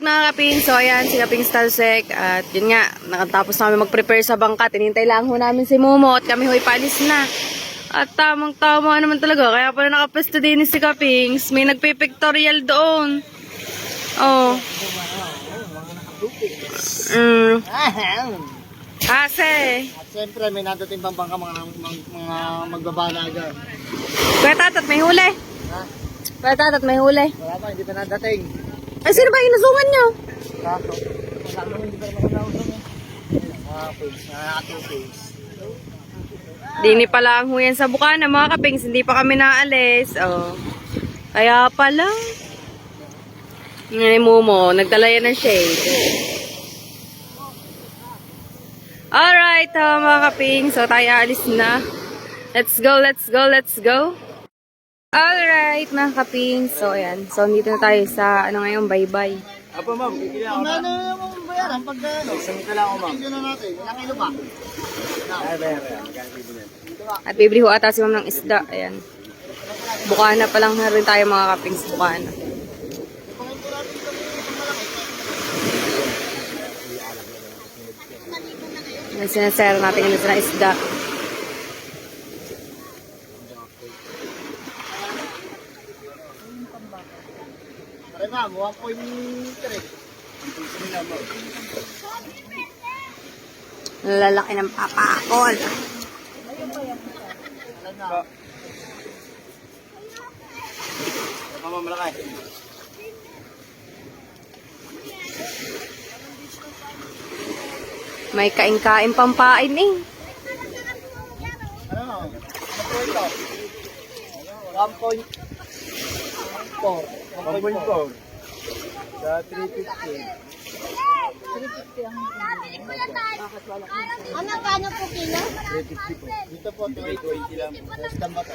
mga kaping. So ayan, si Kaping Stalsec. At yun nga, nakatapos namin mag-prepare sa bangka. Tinintay lang ho namin si Momo at kami ho'y palis na. At tamang-tama naman talaga. Kaya pala nakapesto din si Kapings. May nagpipictorial doon. Oh. Kasi. At siyempre may nadating pang bangka mga magbabanagan. Kuya Tatat, may huli. Ha? Kuya Tatat, may huli. Wala pa, hindi pa nadating. Ay, sino ba inazungan nyo? Kaso, wala naman hindi pa naman nausong eh. Nakaka-two-face. Dini pala ang huyan sa bukana, mga kapings. Hindi pa kami naalis. Oh. Kaya pala. Ngayon Momo, nagdala yan ng shade. Alright, mga kaping. So, tayo alis na. Let's go, let's go, let's go. Alright, mga kaping. So, ayan. So, dito na tayo sa, ano ngayon, bye-bye. Apo ma'am, kikila ako na. Ano yung bayaran pag ano? Isang kila ako ma'am. Kikila natin, ilang kilo pa? Ay, bayaran. At bibili ho ata si ma'am ng isda. Ayan. Bukana pa lang na rin tayo, mga kaping, sa bukana. Yan, sinasera natin yung na isda. Pare ma'am, 1.3. Lalaki ng papakol. Mama, malaki. May kain-kain pampain eh. Ano? Ano po ito? 1.4. 1.4. Sa 350. Ano, kano po kilo? 350 po. Dito po, 280 lang. Less than ba ito?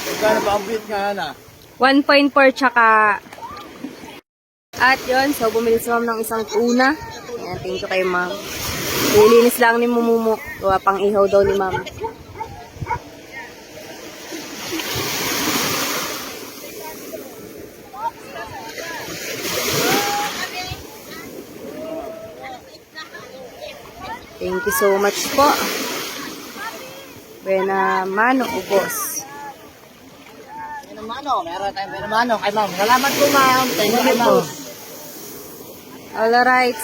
Magkano ba ang bit nga na? 1.4 tsaka. At yun, so bumili si ma'am ng isang tuna. Ayan, thank you kay ma'am. Nilinis lang ni Mumumo. Gawa pang ihaw daw ni ma'am. Thank you so much po. Buena mano, ubos. Benamano, meron tayong benamano kay ma'am. Salamat po ma'am. Thank you kay ma'am. All right.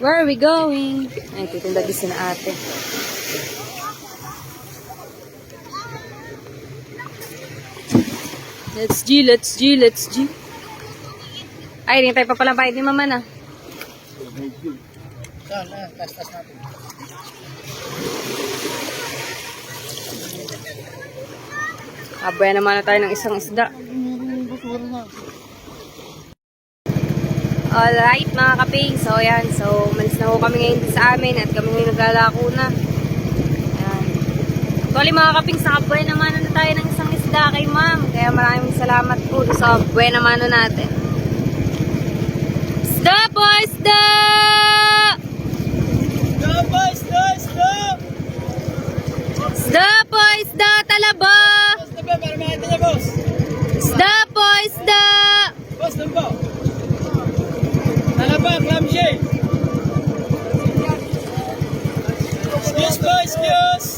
Where are we going? Ay, titinda din na ate. Let's G, let's G, let's G. Ay, hindi tayo pa pala bayad ni mama na. Saan? Tas natin. Abaya naman na tayo ng isang isda. Alright mga kaping. So yan. So malis na ho kami ngayon sa amin. At kami ngayon naglalako na. Yan. Actually mga kaping, sa abaya naman na tayo ng isang isda kay ma'am. Kaya maraming salamat po sa abaya naman natin. Isda po! Isda! Isda po! Isda! Isda! Isda po! Isda! Talaba! Isda ba? Para makita niya boss. Isda po! Isda! Boss, doon po. Talaba, clamshell. Excuse po, excuse.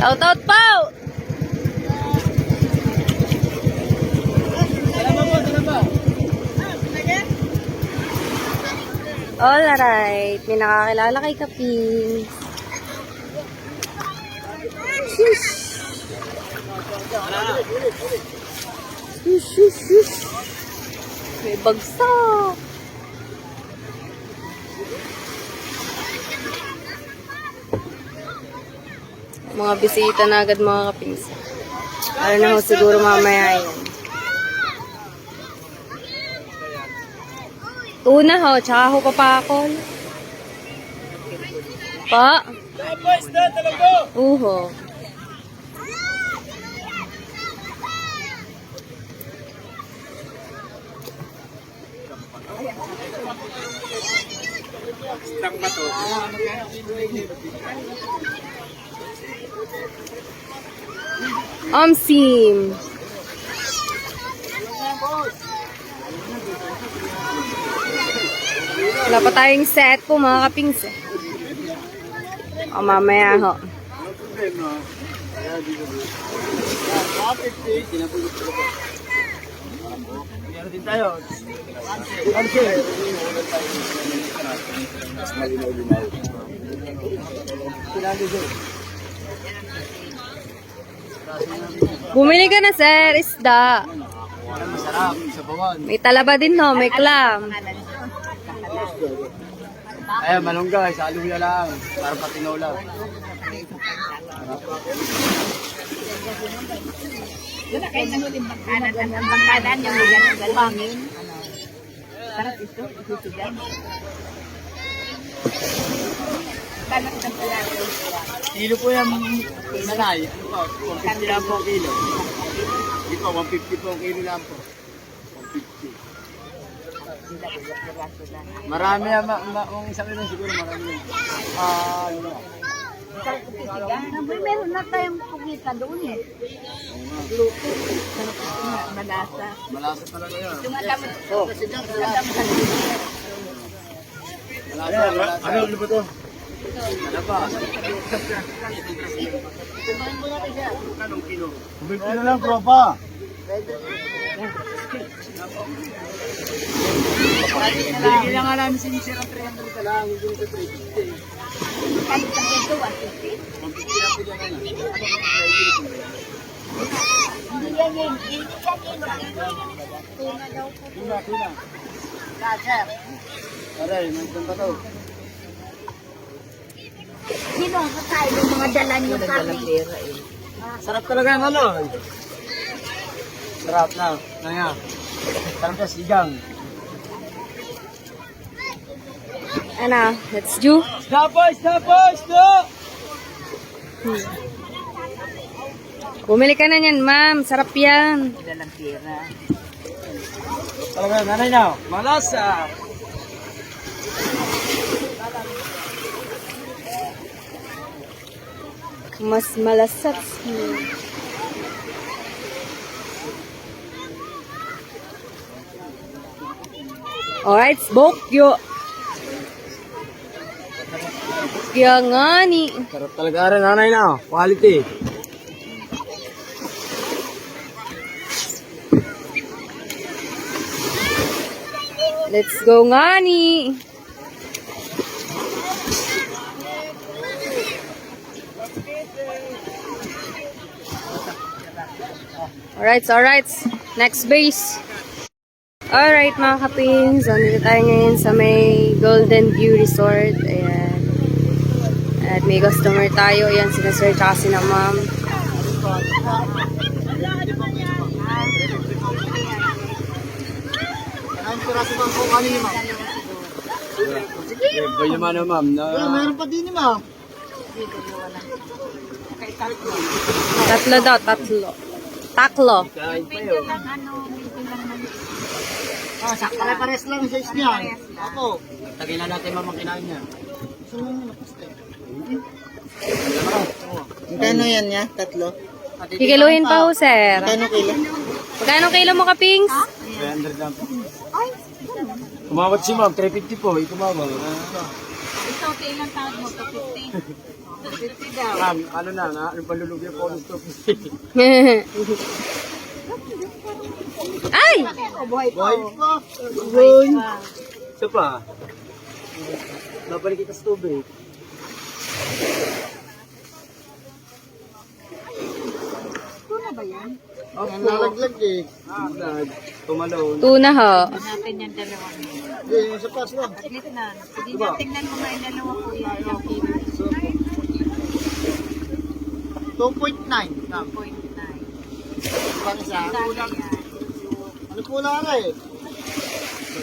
Out out po! Talaba po, talaba. Alright. May nakakilala kay Kaping. Shush! Shush, shush, shush. May bagsak. Mga bisita na agad mga Kapings. Ano na ho siguro mamaya yan. Tuna ho, tsaka ho papakol. Pa? Talaba, isda, talaba. Uho. Stock ba to? Omsim. Wala pa tayong set po mga kapings eh. O mamaya ho. Meron din tayo. Bumili ka na sir, isda. Masarap sa bawan. May talaba din no, may clam. Ayan, malunggay, sa aluya lang. Para patinaw lang. Wala kayo nanguling bangkalan. Ang bangkalan yung lugar ng galangin. Sarap ito. Isusugan. Kalat ng palato. Kilo po yan, nanay. Ano po? 150 lang po ang kilo. Hindi po, 150 po ang kilo lang po. 150. Marami yan, kung isang kilo siguro marami yan. Ano na. Naboy, meron na tayong pugita doon eh. Luto. Sarap ito nga. Malasa. Malasa talaga yan. Yung alam mo. Oh. Alam mo. Malasa. Ano ba ito? Ano pa? Anong kilo? 50 na lang, tropa. Hindi lang nga namin sinisira ang 300 ka lang, hindi sa 350. Kalit ang ito, 150. 150 lang po dyan na. Hindi yan yun. Hindi yan yun. Tuna daw po. Tuna. Sir. Aray, nandun pa to. Sino ang kakain ng mga dala niyo kami? Sarap talaga ang ano. Sarap na. Naya. Sarap sa sigang. Ano, let's do. Stop! Stop! Bumili ka na yan ma'am, sarap yan. Dalang pera. Talaga, nanay na. Malasa. Mas malasap. Alright, smoke yo. Kaya nga ni. Sarap talaga rin, nanay na. Quality. Let's go nga ni. Alright. Next base. Alright mga kapins, andito tayo ngayon sa may Golden View Resort. Ayan. At may customer tayo. Ayan, sina sir tsaka sina ma'am. Ang piraso bang po kanina, ma'am? Ba yung ano, ma'am? Meron pa din, ma'am. Tatlo daw, tatlo. Taklo. Kain pa yun. Sakto na pares lang sa size niya. Ako. Tagilan natin, ma'am, ang kinain niya. Gusto mo yung napaste? Magkano yan niya? Tatlo? Kikiluhin pa ho, sir. Magkano kilo? Magkano kilo mo ka, Pings? 300 lang po. Tumawad si ma'am, 350 po. Itumawag. Ito, ilang tawag mo? 250. 250 daw. Ma'am, ano na, ano palulugyan po ng 250. Ay! Buhay pa. Boy pa. Boy. Isa pa. Babalik kita sa tubig. Tuna ba yan? Ang nalaglag eh. Tumalon. Tuna ho. Natin yung dalawa. Hindi, yung sa pas lang. Saglit na. Sige na, tingnan mo nga yung dalawa po yan. Yung kilo. 2.9. Ma'am. 0.9. Pang isa. Sana yan. Ano po lang eh?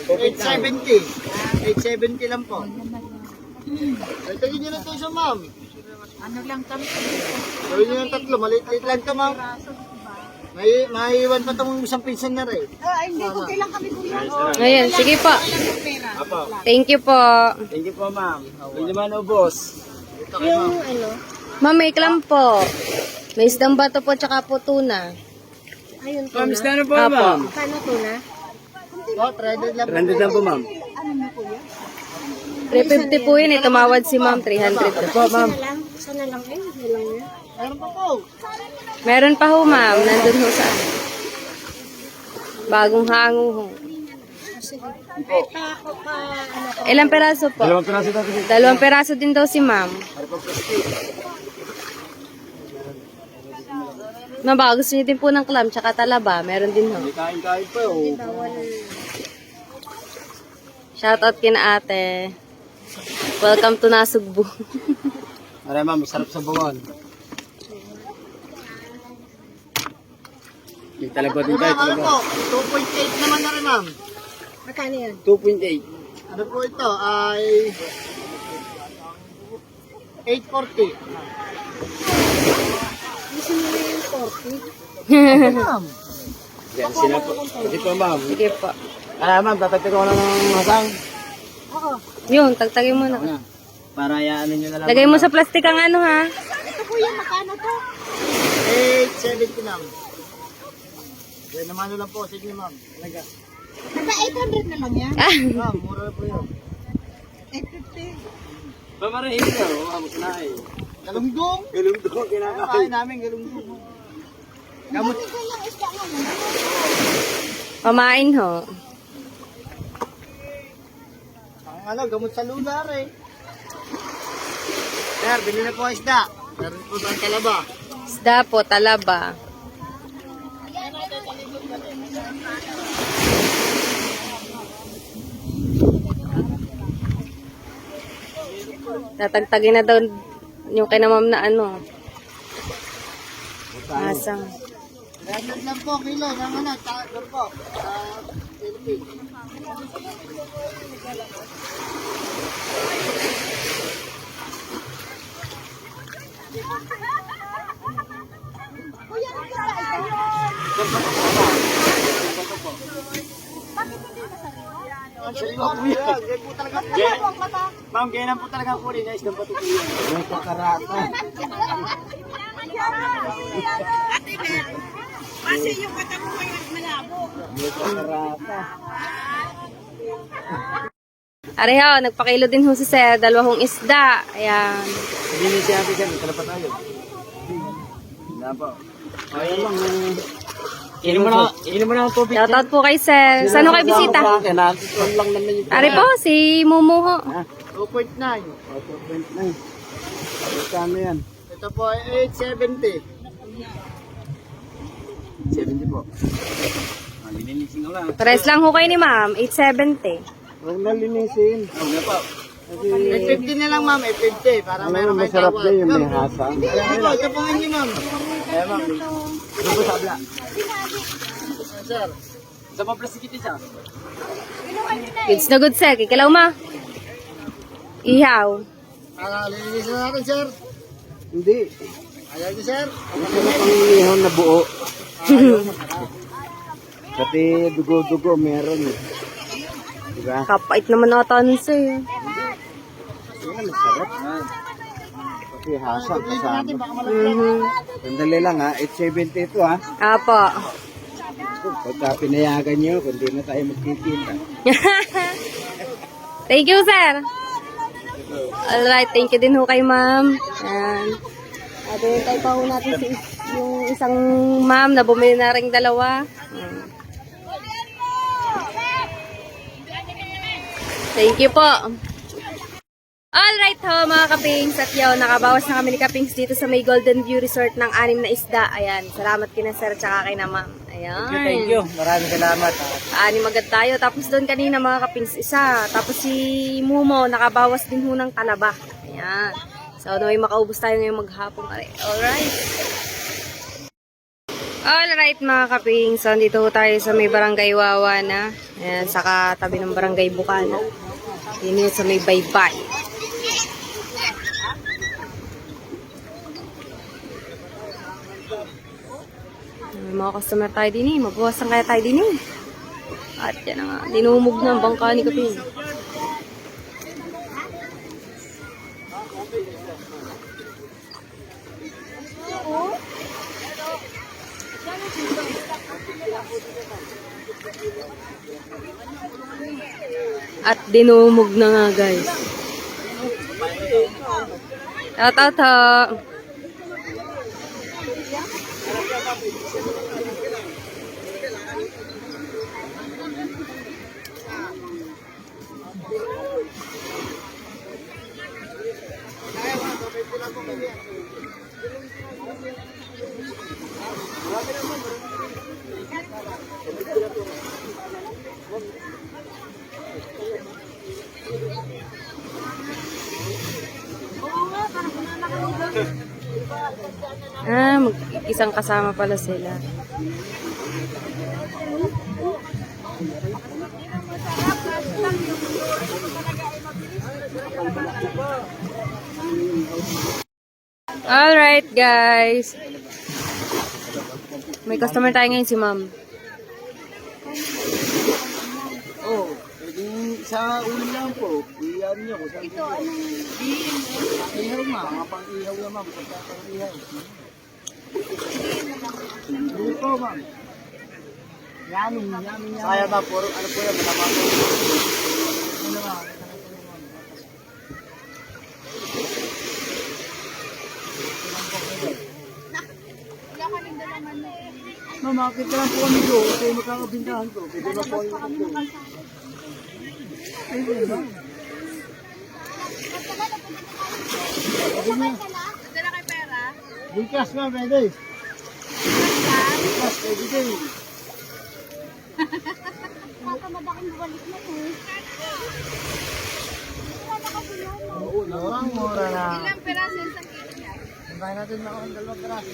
870. 870 lang po. Ay, tagin nyo na ito isa, ma'am. Ano lang kami? Gawin nyo ng tatlo. Maliit-liit lang ito, ma'am. Maiiwan pa itong isang pinsan na rin. Hindi, kunti lang kami kuya. Ayan, sige po. Thank you po. Thank you po, ma'am. Hindi naman ubos. Yung ano, Ma'am, may clam po. May isdang bato po, tsaka po tuna. ayun to Ma'am, na. na po, Apo. ma'am. Kano to na? Oh, 300 lang po. 300 lang po, ma'am. Ano na kuya? 350 po yun. Tumawad si ma'am. 300 po. ma'am. Isa na lang eh. Isa lang yan. Meron pa po. Meron pa ho, ma'am. Nandun ho sa bagong hango ho. Sige. Ako pa, ano ko. Ilang peraso po? piraso tayo. 2 peraso din daw si ma'am. Ma'am, baka gusto niyo din po ng clam, tsaka talaba. Meron din ho. Kain-kain pa, oh. Bawal. Shoutout kina ate. Welcome to Nasugbu. Aray, ma'am, sarap sa bawal. May talaga din tayo, talaga. 2.8 naman na rin, ma'am. Magkano yan? 2.8. Ano po ito? Ay 840. Gusto mo na yung 40? Ma'am. Yan sila po. Kasi po, ma'am. Sige po. Ma'am, tatagtag ko lang ng masang. Oo. Yun, tagtagin mo na. Para yaanin nyo na lang. Lagay mo sa plastic ang ano ha. Ito kuya, magkano to? 870, ma'am. Yan naman lang po. Sige, ma'am. Talaga. Naka 800 na lang yan. Ah, Ma'am, mura na po yun. 850. Pamarahin ka, oh. Amos na eh. Galungdong. Galungdong, kinakain namin, galungdong. Gamot. Ito yung isda mo. pamain ho. Ang ano, gamot sa lunar eh. Sir, bili na po ang isda. Meron po ang talaba. Isda po, talaba. Tatagtagin na daw yung kinamam na ano. Asang. 100 lang po kilo ng ano, doon po. Philippines. Kuya, ano ba ito? Ma'am, ganyan po talaga po rin guys, ng patutuloy. May kakarata. Kasi yung mata mo ngayon malabo. May kakarata. Areho, nagpakilo din ho si Sir. 2 isda. Ayan. Hindi niyo siya atin dyan, tala pa tayo. Wala po. Ayun lang. Inom mo na ang tubig. Shoutout po kay Sir. Saan ho kayo bisita? Kinatutuan lang naman yung Ari po, si Mumu ho. 2.9. 2.9. Kano yan? Ito po ay 870. 70 po. Linisin ko lang. Pares lang ho kayo ni ma'am. 870. Huwag na linisin. Huwag na po. 850 na lang ma'am, 850 para meron kayo masarap din yung may hasa. Ayan po, ito po nga ma'am. Ayan ma'am. Ito po sabla. Sir. Sa mga plastic ito siya. Goods na good, Sir. Kikilaw ma. Ihaw. Linisin na natin, sir. Hindi. Ayaw niyo, sir. Ito na pang na buo. Pati dugo-dugo meron eh. Diba? Kapait naman ata nun, Sir. Yan, masarap. Pati hasa kasama. Sandali lang ha, 870 ito ha. Apo. Pagka pinayagan nyo, kundi na tayo magtitinda. Thank you, Sir. Alright, thank you din ho kay ma'am. Ayan. At tayo pa ho natin yung isang ma'am na bumili na ring 2. Thank you po. Alright ho mga kapings at yaw, nakabawas na kami ni kapings dito sa may Golden View Resort ng 6 na isda. Ayan, salamat kina sir tsaka kay na ma'am. Ayan. Thank you. Maraming salamat. 6 agad tayo. Tapos doon kanina mga kapings isa. Tapos si Mumo, nakabawas din ho ng talaba. Ayan. So, may makaubos tayo ngayong maghapong. Alright. Alright mga kaping. So, dito ho tayo sa may barangay Wawa na. Ayan, saka tabi ng barangay Bukana. Dito sa may Baybay. mga customer tayo din eh. Mabawasan kaya tayo din eh. At yan na nga, dinumog na ang bangka ni Kaping. At dinumog na nga guys. Ta-ta-ta. Mag-isang kasama pala sila. Alright guys. May customer tayo ngayon si ma'am. Oh, pwedeng sa ulo lang po. Iyan niyo kung saan. Ito, anong ihaw ma? Mga pang-ihaw na ma'am. Pagkakang-ihaw. Hindi po ma'am. Yamin. Kaya ba, puro ano po yan, malama po. Ano ma'am? Ma'am, makakit ka lang po kami doon. Kaya magkakabintahan ko. Pwede na po kami doon. Ay, hindi ba? Dala kay pera? Bukas na, pwede. Bukas, pwede din. Tatamad akong balik na to. Wala kasi yun. Mura na. Ilang peraso yung isang kilo niya? Hintay natin na akong 2 peraso.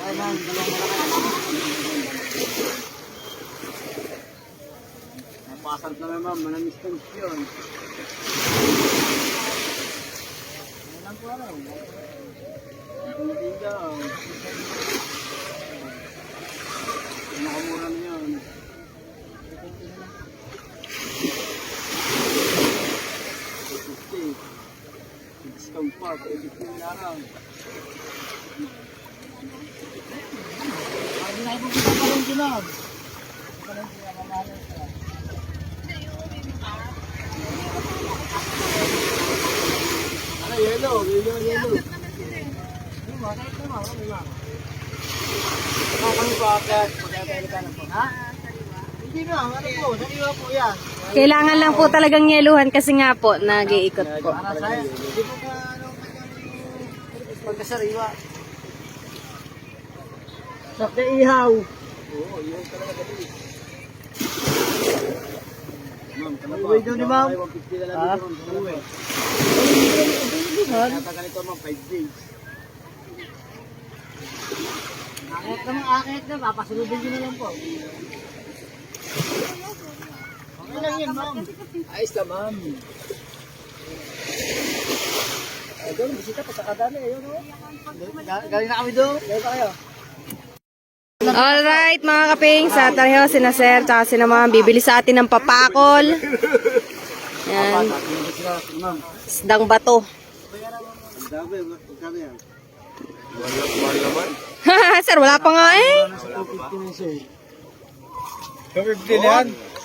Ay, ma'am, 2 napakasarap naman, ma'am. Manamis ng yun. Ilan po araw? Hindi daw. Nakamura na yun. Discount pa, 15 na araw. Parang nakikita pa rin ginag. Ano, yellow. Ano kami po agad? Pagkakalikan na po. Ha? Hindi na, ano po, sariwa po yan. Kailangan lang po talagang yeluhan kasi nga po, nag-iikot po. Para sa'yo, hindi po ka, pagkasariwa. Sakta ihaw. Oo, ihaw talaga gabi. Ma'am, tala po. Uwi daw ni ma'am. 150 na lang dito. Uwi. Natagal ito ma'am, 5 days. Akit na, papasulubin nyo na lang po. Okay lang yan, ma'am. Ayos na, ma'am. Doon, bisita pa sa kadami. Ayun, o. Galing na kami doon. Galing pa kayo. Alright mga kaping, sa tareho sina Sir tsaka sina Ma'am bibili sa atin ng papakol. Yan. Isdang bato. Sir, wala pa nga eh.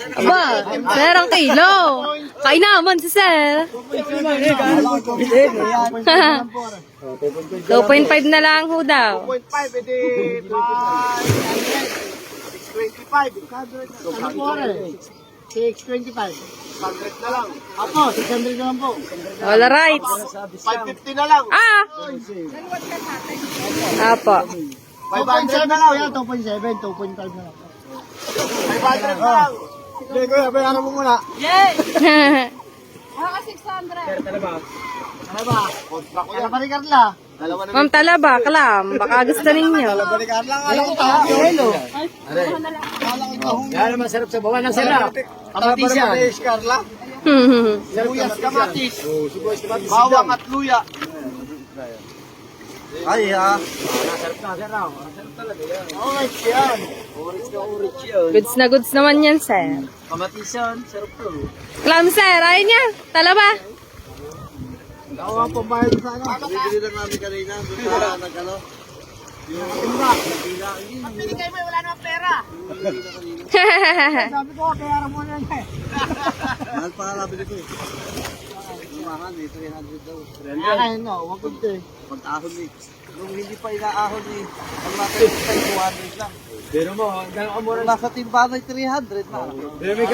Aba, Sir ang kilo. Kain naman si Sir. 2.5 na lang ho daw. 2.5, edi 625. Ano po rin? 625. 600 na lang. Apo, 600 na lang po. All right. 550 na lang. Ah! Apo. 500 na lang. 2.7, 2.5 na lang. 500 na lang. Hindi, kuya, bayaran mo muna. Baka 600. Ano ba? Kontra ko yan. Ano ba ni Carla? Dalawa na. Ma'am Talaba, kalam. Baka gusto ninyo. Dalawa ni Carla. Alam ko tayo. Hello. Yan naman sarap sa bawa ng sarap. Kamatis yan. Carla. Sibuyas kamatis. Bawang at luya. tayo. Ay, ha? Nasarap na, sir. Nasarap talaga yan. Orange yan. Orange yun. Goods naman yan, sir. Kamatis yan. Sarap to. Clam, sir. Ayun niya. Tala ba? Ako ang pambayad sa ano. Bibili lang namin kanina. Doon sa nagkano. Yung timba. Pag binigay mo, wala namang pera. Sabi ko, kaya mo na yan. Mahal pa nga nabili ko eh. Mahal eh, 300 daw. Ay, no, wag ko eh. Pag-ahon eh. Nung hindi pa inaahon eh. Ang natin pa 200 lang. Pero mo, gano'n ka mura? Nasa timba na 300 na. Pero may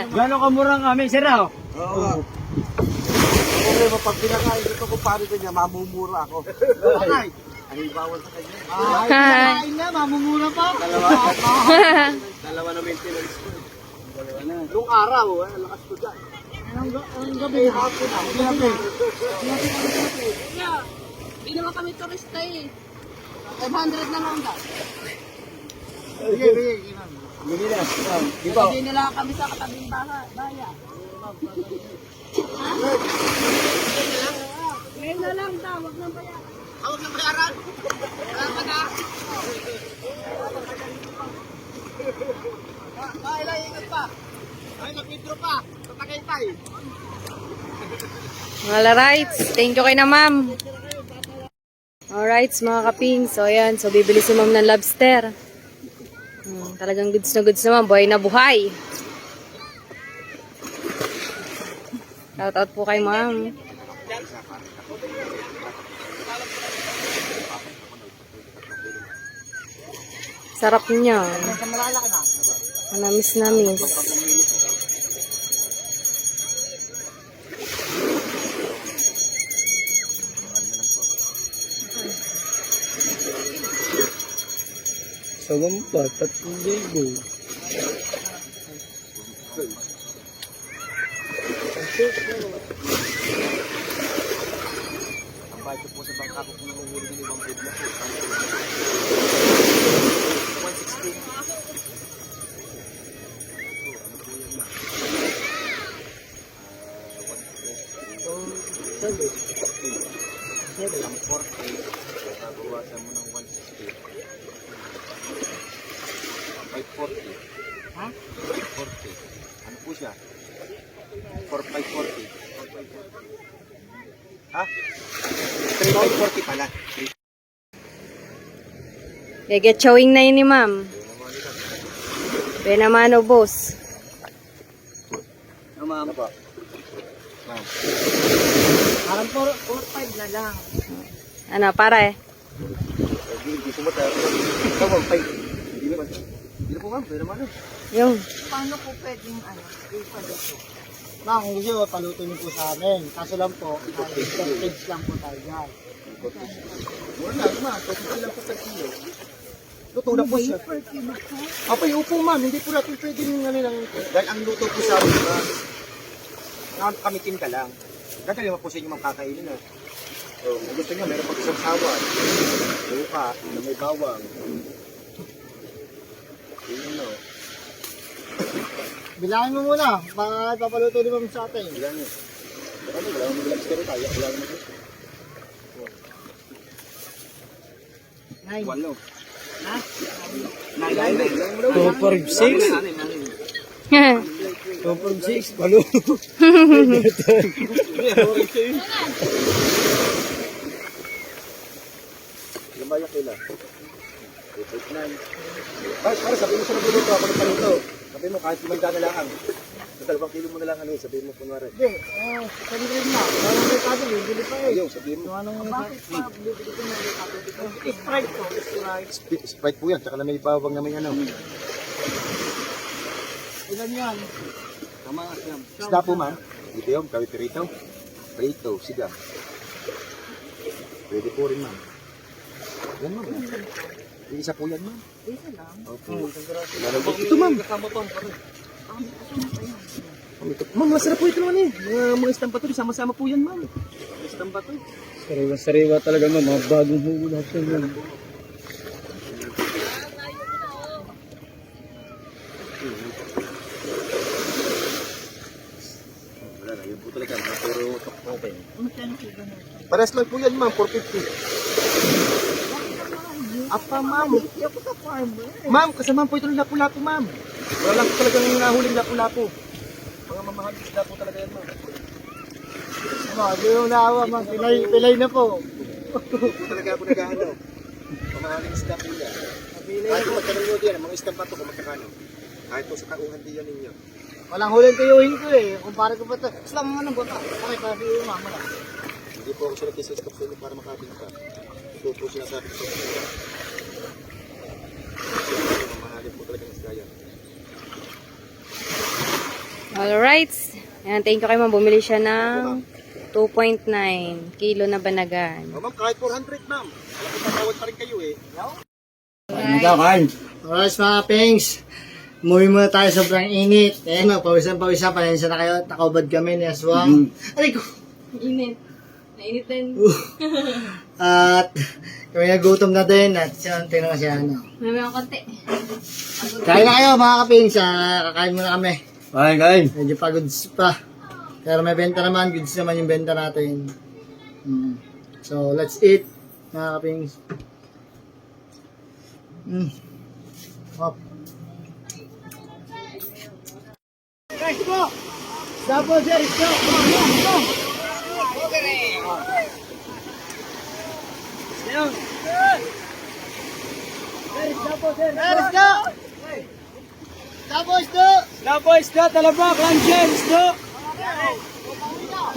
gano'n ka mura nga amin, sir ah? Oo. Problema, pag pinakain dito ko pare ko niya, mamumura ako. Ay, ay bawal sa kanya. Ay, pinakain na, mamumura pa. Dalawa na maintenance ko. Dalawa na. Nung araw, lakas ko dyan. Ang gabi, hapon na. Gabi. Hindi naman kami turista eh. 500 na lang daw. Sige, sige. Bili na. Sabi nila kami sa katabing bayan. Ngayon na lang daw, wag nang bayaran. Huwag na bayaran. Wala ka na. Ay, ingat pa. Ay, nag-withdraw pa. Tatakay tayo. Alright. Thank you kay na, ma'am. Alright, mga kaping. So, ayan. So, bibili si ma'am ng lobster. Talagang goods na ma'am. Buhay na buhay. Shout out po kay ma'am. Sarap niya. Manamis-namis. Sagam pa, 3,000. Ang bahay ko po sa bangka ko kung nanguhuli din ibang bid na po. 160. Ang 40, babawasan mo ng 160. 540. Ha? 540. Ano po siya? 4540. Ha? 3540 pala. Get showing na yun ni ma'am. Benamano, boss. Ano ma'am? Ma'am. Parang 4-5 na lang. Ano, para eh. Hindi ko mataro. Ikaw, 5. Hindi naman. Hindi na po ma'am. Pero naman. Yung. Paano po pwedeng ipaluto? Ma'am, kung gusto nyo, paluto nyo po sa amin. Kaso lang po, percentage lang po tayo dyan. Mura lang ma'am. 20 lang po per kilo. Luto na po siya. Per kilo po? Apay, upo ma'am. Hindi po natin pwedeng ano lang. Dahil ang luto po sa amin, kamitin ka lang. Dadali mo po sa inyo mga kakainin na. So, kung gusto nyo, meron pag isang sawan. Luka, na may bawang. Yun no. Bilangin mo muna, mga papaluto din mo sa atin. Bilangin nyo. Ano, wala mo bilang stero tayo. Bilangin mo. 9. Walo. Ha? 246. 246. Walo. Ilang bayak kila? 2.9. Para sabihin mo sa nagluluto ako ng paluto. Sabihin mo kahit 5 na lang. Sa 2 kilo mo na lang ano eh. Sabihin mo kunwari. Hindi. Sabi rin na. Parang may kado. Bili pa eh. Ayaw. Sabihin mo. Bakit pa bibili ko na may kado? Sprite po. Sprite po yan. Tsaka na may bawang na may ano. Ilan yan? Tama nga siyam. Isda po man. Dito yung kawit rito. Prito. Siga. Pwede po rin man. Yan ma'am. Yung isa po yan ma'am. Isa lang. Okay. Ito ma'am. Ma'am, masarap po ito naman eh. Mga istampa to, sama-sama po yan ma'am. Istampa to. Sariwa talaga ma'am, mga bagong hugo lahat yan ma'am. Wala na Yun po talaga, pero okay. Magkano kilo na? Pares lang po yan, ma'am, 450. Apa, ma'am. Hindi ako sa farmer. Ma'am, kasama po ito ng lapu-lapu, ma'am. Wala lang po talagang nahuling lapu-lapu. Mga mamahaling isda po talaga yan, ma'am. Hindi mo naawa, ma'am. Pilay na po. Talaga po nag-ano. Mamahaling isda po yan. Kahit po magkaroon nyo din, mga isdang bato kung magkakano. Kahit po sa tauhan din yan ninyo. Walang huling tuyuhin ko eh. Kumpara ko ba ito? Islam mo ng bota. Okay, para sa iyo, mama na. Hindi po ako siya nag-stop sa inyo para makabinta. Ito po sinasabi ko. Mamahaling po talagang isda yan. Alright. Ayan, thank you kay ma'am. Bumili siya ng 2.9 kilo na banagan. Oh, ma'am, kahit 400, ma'am. Alam ko tatawad pa rin kayo eh. Alright, mga pengs. Umuwi muna tayo, sobrang init. Eh, pawisan-pawisan. Palensa na kayo. Nakaubad kami ni Aswang. Aray ko. Init. Nainit din. At kami nagutom na din. At siya, tingnan nga siya. Ano. May mga konti. Kain na kayo, mga kapings. Kakain muna kami. Kain. Medyo pagods pa. Pero may benta naman. Goods naman yung benta natin. So, let's eat, mga kapings. Hop. Guys, go! Double Jerry, go! Go! Let's go! Double isda, talabak, luncheon, isda!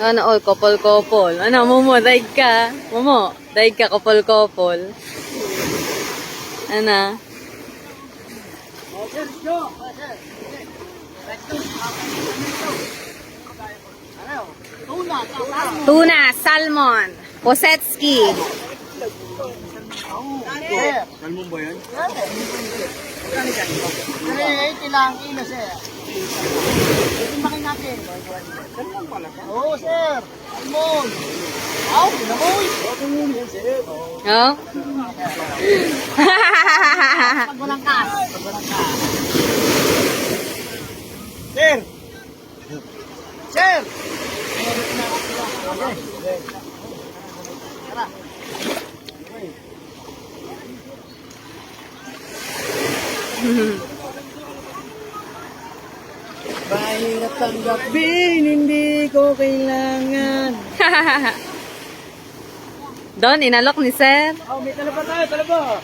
Ano, all kopol-kopol. Ano, Momo, daig ka. Momo, daig ka, kopol-kopol. Ano? Tuna, salmon, posetski. Salmon ba yan? Kailangan kilo, sir. Timakin natin. Oo, sir. Almon. Aw, pinamoy. Oh? Pag walang kas. Sir. Sir. Mahirap tanggapin, hindi ko kailangan. Don, inalok ni sir. Oh, may talaba tayo, talaba.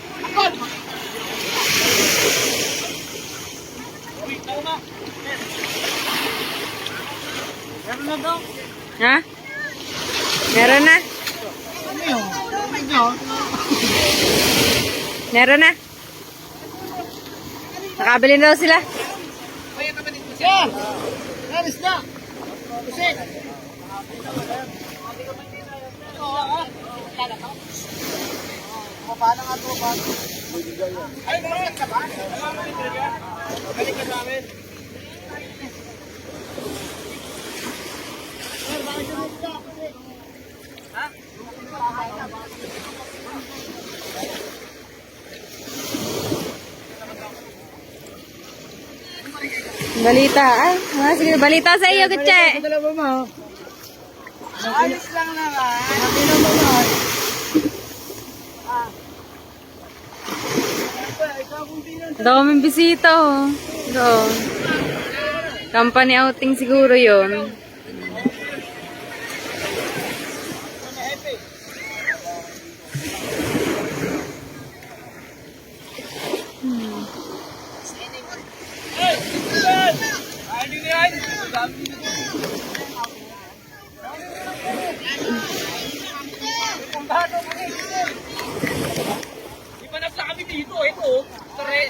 Meron na daw. Ha? Meron na? Ano yun? Meron na? Nakabili na daw sila. Sir! Alis na! Pusit! Paano nga ito? Ay, meron ka ba? Balik ka sa amin. Sir, bakit ka nito? Ha? Balita. Ay, sige. Balita sa iyo, Gutche. Dalawa mo. Alis lang naman. Sabi na mo na. Daming bisita, oh. Doon. Company outing siguro yon. Ipanap na kami dito, ito. Tare.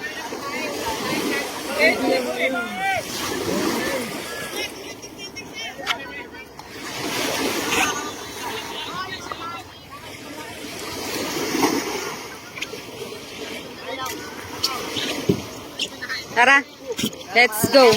Tara, let's go.